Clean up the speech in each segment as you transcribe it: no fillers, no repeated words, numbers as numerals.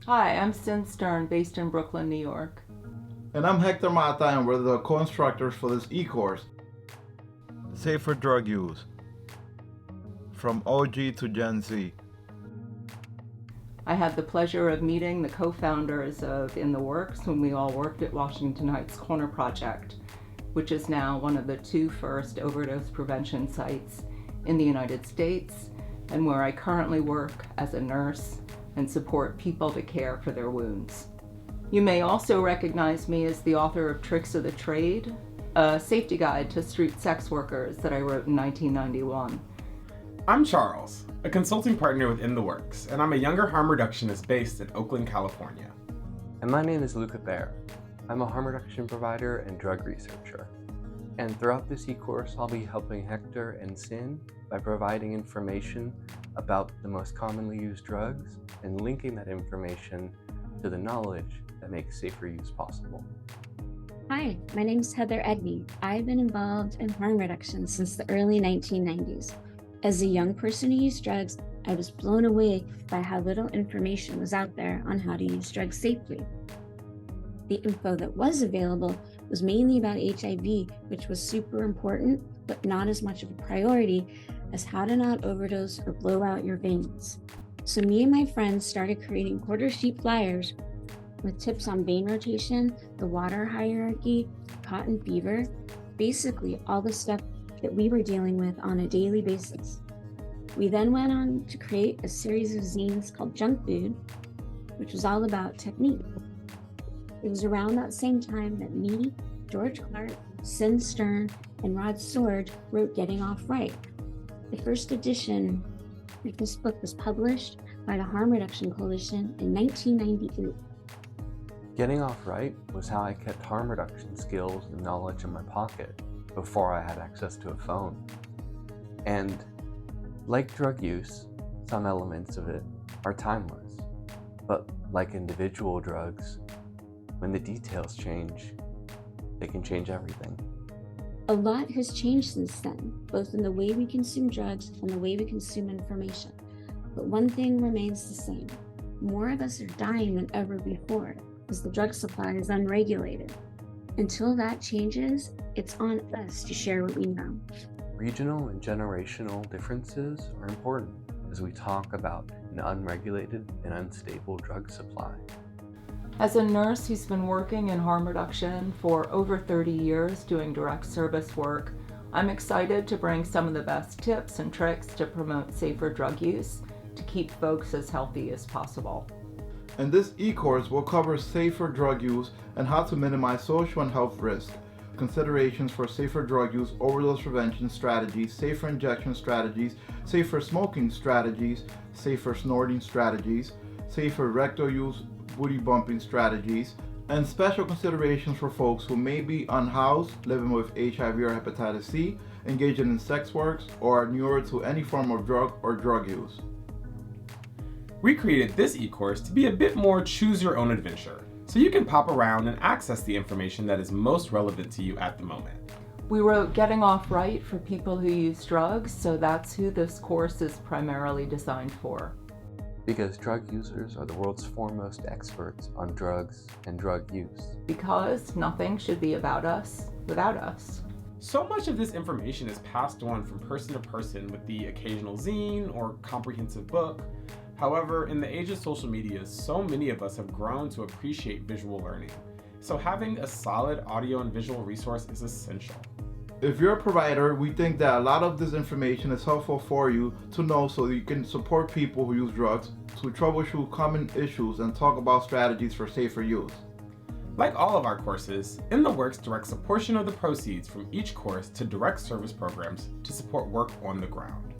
Hi, I'm Synn, based in Brooklyn, New York. And I'm Hector Mata, and we're the co-instructors for this e-course. Safer Drug Use, from OG to Gen Z. I had the pleasure of meeting the co-founders of In the Works when we all worked at Washington Heights Corner Project, which is now one of the 2 first overdose prevention sites in the United States, and where I currently work as a nurse and support people to care for their wounds. You may also recognize me as the author of Tricks of the Trade, a safety guide to street sex workers that I wrote in 1991. I'm Charles, a consulting partner with In the Works, and I'm a younger harm reductionist based in Oakland, California. And my name is Luca Baer. I'm a harm reduction provider and drug researcher. And throughout this e-course, I'll be helping Hector and Synn by providing information about the most commonly used drugs and linking that information to the knowledge that makes safer use possible. Hi, my name is Heather Edney. I've been involved in harm reduction since the early 1990s. As a young person who used drugs, I was blown away by how little information was out there on how to use drugs safely. The info that was available was mainly about HIV, which was super important, but not as much of a priority as how to not overdose or blow out your veins. So me and my friends started creating quarter-sheet flyers with tips on vein rotation, the water hierarchy, cotton fever, basically all the stuff that we were dealing with on a daily basis. We then went on to create a series of zines called Junk Food, which was all about technique. It was around that same time that me, George Clark, Synn Stern, and Rod Sword wrote Getting Off Right. The first edition of this book was published by the Harm Reduction Coalition in 1998. Getting Off Right was how I kept harm reduction skills and knowledge in my pocket before I had access to a phone. And like drug use, some elements of it are timeless. But like individual drugs, when the details change, they can change everything. A lot has changed since then, both in the way we consume drugs and the way we consume information. But one thing remains the same. More of us are dying than ever before, as the drug supply is unregulated. Until that changes, it's on us to share what we know. Regional and generational differences are important as we talk about an unregulated and unstable drug supply. As a nurse who's been working in harm reduction for over 30 years doing direct service work, I'm excited to bring some of the best tips and tricks to promote safer drug use to keep folks as healthy as possible. And this e-course will cover safer drug use and how to minimize social and health risk, considerations for safer drug use, overdose prevention strategies, safer injection strategies, safer smoking strategies, safer snorting strategies, safer rectal use, booty bumping strategies, and special considerations for folks who may be unhoused, living with HIV or hepatitis C, engaging in sex work, or are newer to any form of drug or drug use. We created this e-course to be a bit more choose your own adventure, so you can pop around and access the information that is most relevant to you at the moment. We wrote Getting Off Right for people who use drugs, so that's who this course is primarily designed for. Because drug users are the world's foremost experts on drugs and drug use. Because nothing should be about us without us. So much of this information is passed on from person to person with the occasional zine or comprehensive book. However, in the age of social media, so many of us have grown to appreciate visual learning. So having a solid audio and visual resource is essential. If you're a provider, we think that a lot of this information is helpful for you to know so that you can support people who use drugs, to troubleshoot common issues, and talk about strategies for safer use. Like all of our courses, In the Works directs a portion of the proceeds from each course to direct service programs to support work on the ground.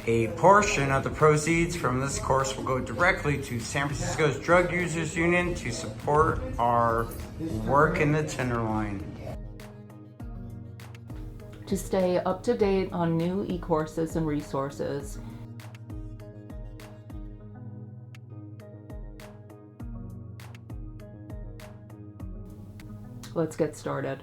A portion of the proceeds from this course will go directly to San Francisco's Drug Users Union to support our work in the Tenderloin. To stay up to date on new e-courses and resources, let's get started.